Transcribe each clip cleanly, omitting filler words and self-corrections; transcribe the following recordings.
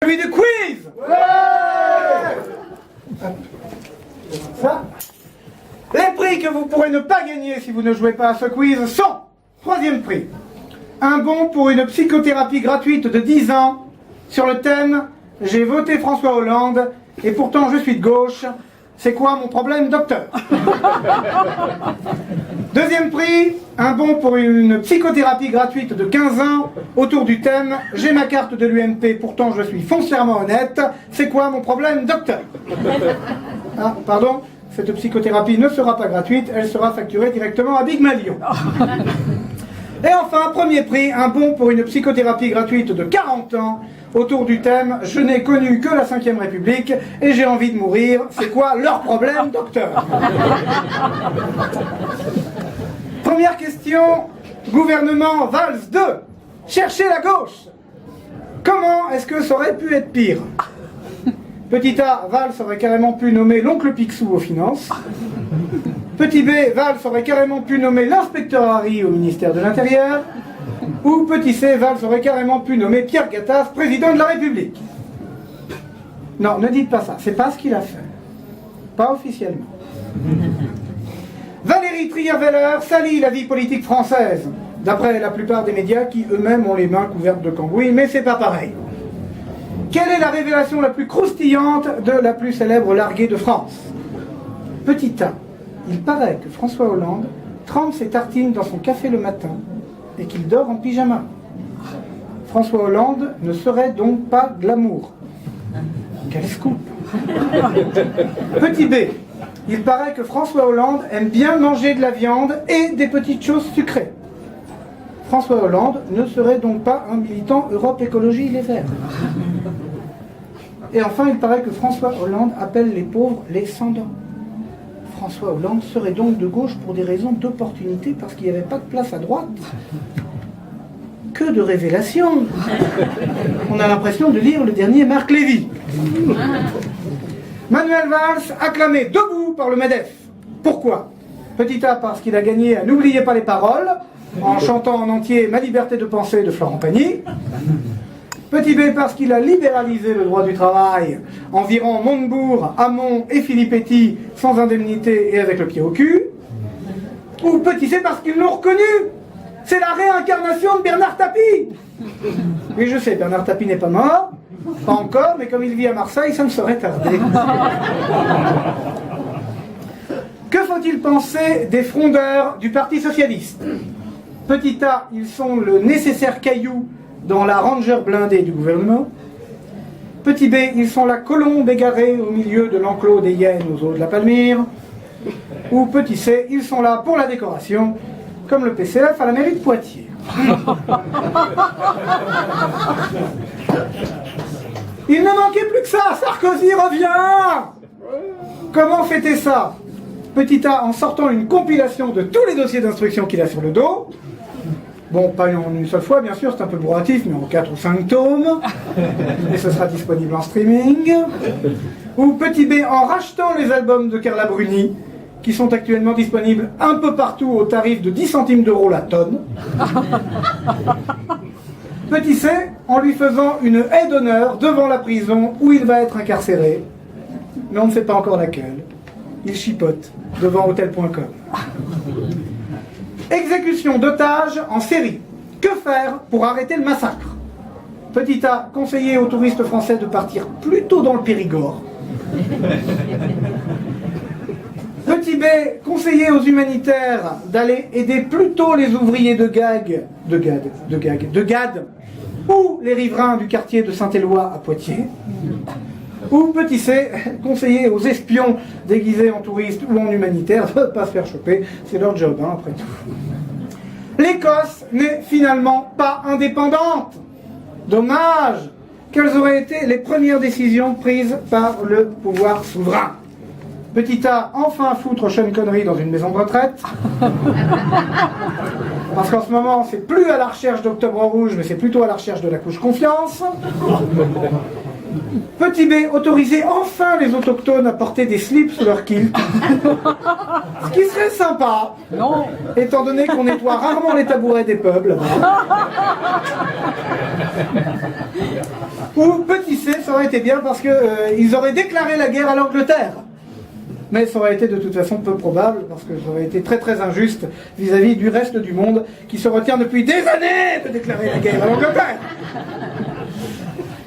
Celui du quiz. Ça. Les prix que vous pourrez ne pas gagner si vous ne jouez pas à ce quiz sont: troisième prix, un bon pour une psychothérapie gratuite de 10 ans sur le thème « J'ai voté François Hollande et pourtant je suis de gauche, c'est quoi mon problème, docteur ?» Deuxième prix, un bon pour une psychothérapie gratuite de 15 ans autour du thème « J'ai ma carte de l'UMP, pourtant je suis foncièrement honnête, c'est quoi mon problème, docteur ?» Ah, pardon, cette psychothérapie ne sera pas gratuite, elle sera facturée directement à Big Malion. Et enfin, premier prix, un bon pour une psychothérapie gratuite de 40 ans autour du thème « Je n'ai connu que la 5e République et j'ai envie de mourir, c'est quoi leur problème, docteur ?» Première question, gouvernement Valls 2, cherchez la gauche. Comment est-ce que ça aurait pu être pire? Petit A, Valls aurait carrément pu nommer l'oncle Picsou aux finances. Petit B, Valls aurait carrément pu nommer l'inspecteur Harry au ministère de l'Intérieur. Ou petit C, Valls aurait carrément pu nommer Pierre Gattaz président de la République. Non, ne dites pas ça, c'est pas ce qu'il a fait. Pas officiellement. Valérie Trierweiler salit la vie politique française, d'après la plupart des médias qui eux-mêmes ont les mains couvertes de cambouis, mais c'est pas pareil. Quelle est la révélation la plus croustillante de la plus célèbre larguée de France? Petit A, il paraît que François Hollande trempe ses tartines dans son café le matin et qu'il dort en pyjama. François Hollande ne serait donc pas glamour. Quel scoop! Petit B, il paraît que François Hollande aime bien manger de la viande et des petites choses sucrées. François Hollande ne serait donc pas un militant Europe Écologie Les Verts. Et enfin, il paraît que François Hollande appelle les pauvres les sans-dents. François Hollande serait donc de gauche pour des raisons d'opportunité parce qu'il n'y avait pas de place à droite. Que de révélations! On a l'impression de lire le dernier Marc Lévy. Manuel Valls acclamé debout par le MEDEF. Pourquoi? Petit A, parce qu'il a gagné à N'oubliez pas les paroles en chantant en entier Ma liberté de penser de Florent Pagny. Petit B, parce qu'il a libéralisé le droit du travail en virant Montebourg, Hamon et Filippetti sans indemnité et avec le pied au cul. Ou petit C, parce qu'ils l'ont reconnu. C'est la réincarnation de Bernard Tapie. Et je sais, Bernard Tapie n'est pas mort, pas encore, mais comme il vit à Marseille, ça ne saurait tarder. Que faut-il penser des frondeurs du Parti Socialiste? Petit A, ils sont le nécessaire caillou dans la Ranger blindée du gouvernement. Petit B, ils sont la colombe égarée au milieu de l'enclos des hyènes aux eaux de la Palmyre. Ou petit C, ils sont là pour la décoration, comme le PCF à la mairie de Poitiers. Il ne manquait plus que ça, Sarkozy revient! Comment fêter ça? Petit A, en sortant une compilation de tous les dossiers d'instruction qu'il a sur le dos. Bon, pas en une seule fois, bien sûr, c'est un peu bourratif, mais en 4 ou 5 tomes. Et ce sera disponible en streaming. Ou petit B, en rachetant les albums de Carla Bruni, qui sont actuellement disponibles un peu partout au tarif de 10 centimes d'euros la tonne. Petit C, en lui faisant une haie d'honneur devant la prison où il va être incarcéré. Mais on ne sait pas encore laquelle. Il chipote devant hotel.com. Exécution d'otages en série. Que faire pour arrêter le massacre? Petit A, conseiller aux touristes français de partir plutôt dans le Périgord. Petit B, conseiller aux humanitaires d'aller aider plutôt les ouvriers de GAD, ou les riverains du quartier de Saint-Éloi à Poitiers. Ou petit C, conseiller aux espions déguisés en touristes ou en humanitaires de ne pas se faire choper, c'est leur job, hein, après tout. L'Écosse n'est finalement pas indépendante. Dommage. Quelles auraient été les premières décisions prises par le pouvoir souverain? Petit A, enfin foutre Sean Connery dans une maison de retraite. Parce qu'en ce moment, c'est plus à la recherche d'Octobre Rouge, mais c'est plutôt à la recherche de la couche confiance. Petit B, autoriser enfin les autochtones à porter des slips sous leur kilt. Ce qui serait sympa, Non. étant donné qu'on nettoie rarement les tabourets des peuples là-bas. Ou petit C, ça aurait été bien parce qu'ils auraient déclaré la guerre à l'Angleterre. Mais ça aurait été de toute façon peu probable parce que ça aurait été très très injuste vis-à-vis du reste du monde qui se retient depuis des années de déclarer la guerre à l'Angleterre.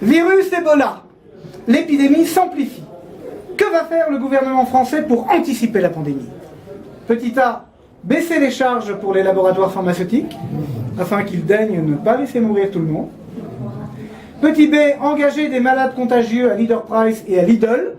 Virus Ebola. L'épidémie s'amplifie. Que va faire le gouvernement français pour anticiper la pandémie? Petit A, baisser les charges pour les laboratoires pharmaceutiques, afin qu'ils daignent ne pas laisser mourir tout le monde. Petit B, engager des malades contagieux à Leader Price et à Lidl,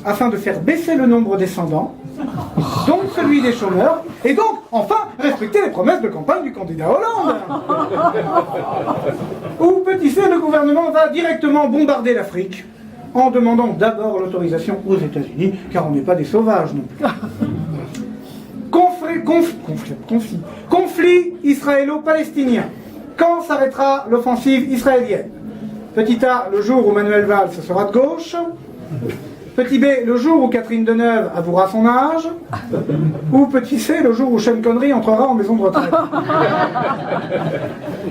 afin de faire baisser le nombre descendants, donc celui des chômeurs, et donc, enfin, respecter les promesses de campagne du candidat Hollande. Ou petit C, le gouvernement va directement bombarder l'Afrique, en demandant d'abord l'autorisation aux États-Unis, car on n'est pas des sauvages non plus. Conflit israélo-palestinien. Quand s'arrêtera l'offensive israélienne? Petit A, le jour où Manuel Valls sera de gauche. Petit B, le jour où Catherine Deneuve avouera son âge. Ou petit C, le jour où Sean Connery entrera en maison de retraite.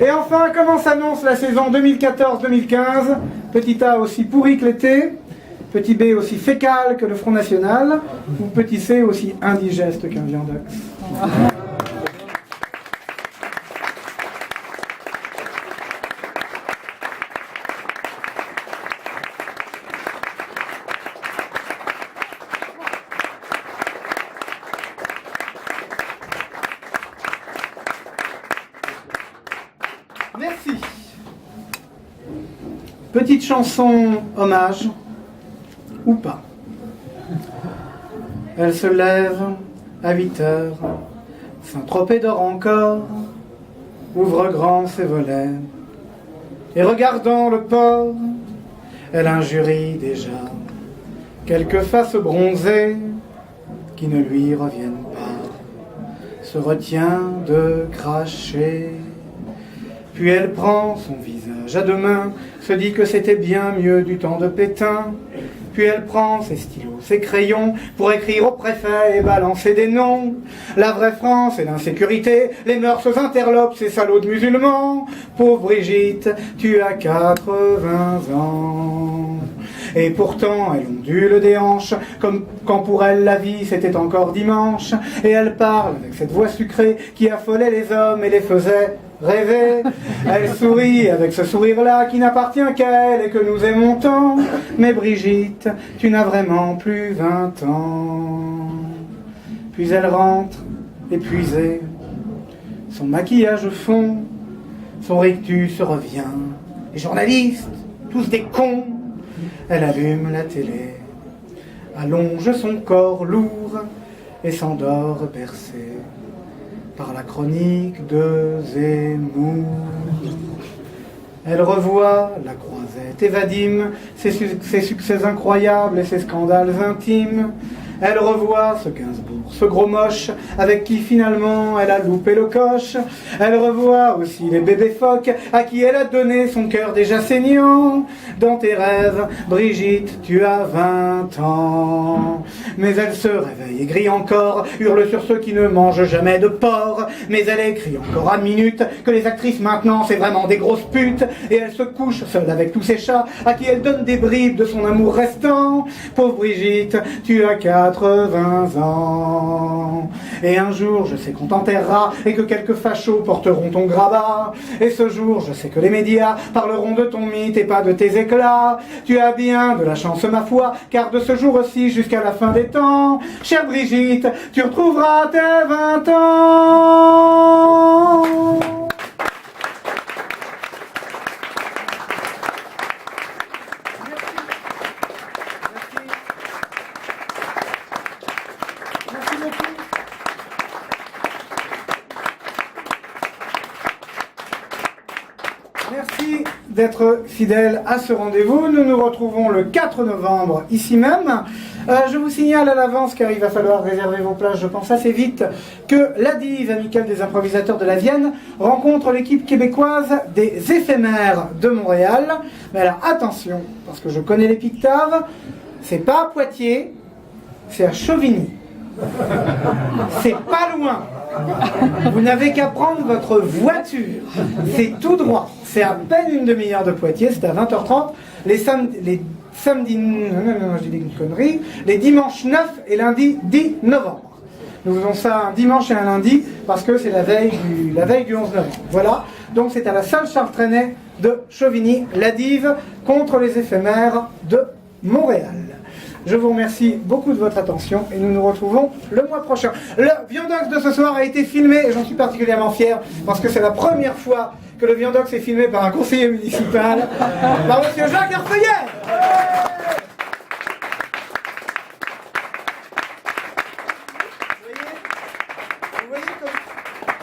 Et enfin, comment s'annonce la saison 2014-2015? Petit A aussi pourri que l'été. Petit B aussi fécal que le Front National. Ou petit C aussi indigeste qu'un viandox. Merci. Petite chanson hommage, ou pas. Elle se lève à 8 heures, Saint-Tropez dort encore, ouvre grand ses volets, et regardant le port, elle injurie déjà quelques faces bronzées qui ne lui reviennent pas, se retient de cracher. Puis elle prend son visage à deux mains, se dit que c'était bien mieux du temps de Pétain. Puis elle prend ses stylos, ses crayons, pour écrire au préfet et balancer des noms. La vraie France et l'insécurité, les mœurs interlopent, ces salauds de musulmans. Pauvre Brigitte, tu as 80 ans. Et pourtant elle ondule des hanches, comme quand pour elle la vie c'était encore dimanche. Et elle parle avec cette voix sucrée qui affolait les hommes et les faisait rêver. Elle sourit avec ce sourire-là qui n'appartient qu'à elle et que nous aimons tant. Mais Brigitte, tu n'as vraiment plus 20 ans. Puis elle rentre, épuisée. Son maquillage fond, son rictus revient. Les journalistes, tous des cons. Elle allume la télé, allonge son corps lourd et s'endort bercée par la chronique de Zemmour. Elle revoit la Croisette et Vadim, ses succès incroyables et ses scandales intimes. Elle revoit ce Gainsbourg, ce gros moche, avec qui finalement elle a loupé le coche. Elle revoit aussi les bébés phoques, à qui elle a donné son cœur déjà saignant. Dans tes rêves, Brigitte, tu as 20 ans. Mais elle se réveille et grille encore, hurle sur ceux qui ne mangent jamais de porc. Mais elle écrit encore à minute que les actrices maintenant c'est vraiment des grosses putes. Et elle se couche seule avec tous ses chats, à qui elle donne des bribes de son amour restant. Pauvre Brigitte, tu as 80 ans. Et un jour, je sais qu'on t'enterrera et que quelques fachos porteront ton grabat. Et ce jour, je sais que les médias parleront de ton mythe et pas de tes éclats. Tu as bien de la chance, ma foi, car de ce jour aussi jusqu'à la fin des temps, chère Brigitte, tu retrouveras tes 20 ans. d'être fidèles à ce rendez-vous. Nous nous retrouvons le 4 novembre ici même. Je vous signale à l'avance, car il va falloir réserver vos places, je pense assez vite, que l'ADIV, Amicale des improvisateurs de la Vienne, rencontre l'équipe québécoise des éphémères de Montréal. Mais alors attention, parce que je connais les Pictaves, c'est pas à Poitiers, c'est à Chauvigny. C'est pas loin. Vous n'avez qu'à prendre votre voiture. C'est tout droit. C'est à peine une demi-heure de Poitiers, c'est à 20h30. Les samedis, non, j'ai dit une connerie, les dimanches 9 et lundi 10 novembre. Nous faisons ça un dimanche et un lundi parce que c'est la veille du 11 novembre. Voilà, donc c'est à la salle Charles-Trenet de Chauvigny, l'ADIV contre les éphémères de Montréal. Je vous remercie beaucoup de votre attention et nous nous retrouvons le mois prochain. Le Viandox de ce soir a été filmé et j'en suis particulièrement fier parce que c'est la première fois que le Viandox est filmé par un conseiller municipal, par monsieur Jacques Arfeuillère. Vous voyez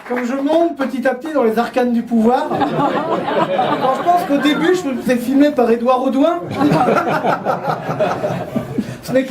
comme je monte petit à petit dans les arcanes du pouvoir. Quand je pense qu'au début je me faisais filmer par Édouard Audouin. Ce n'est que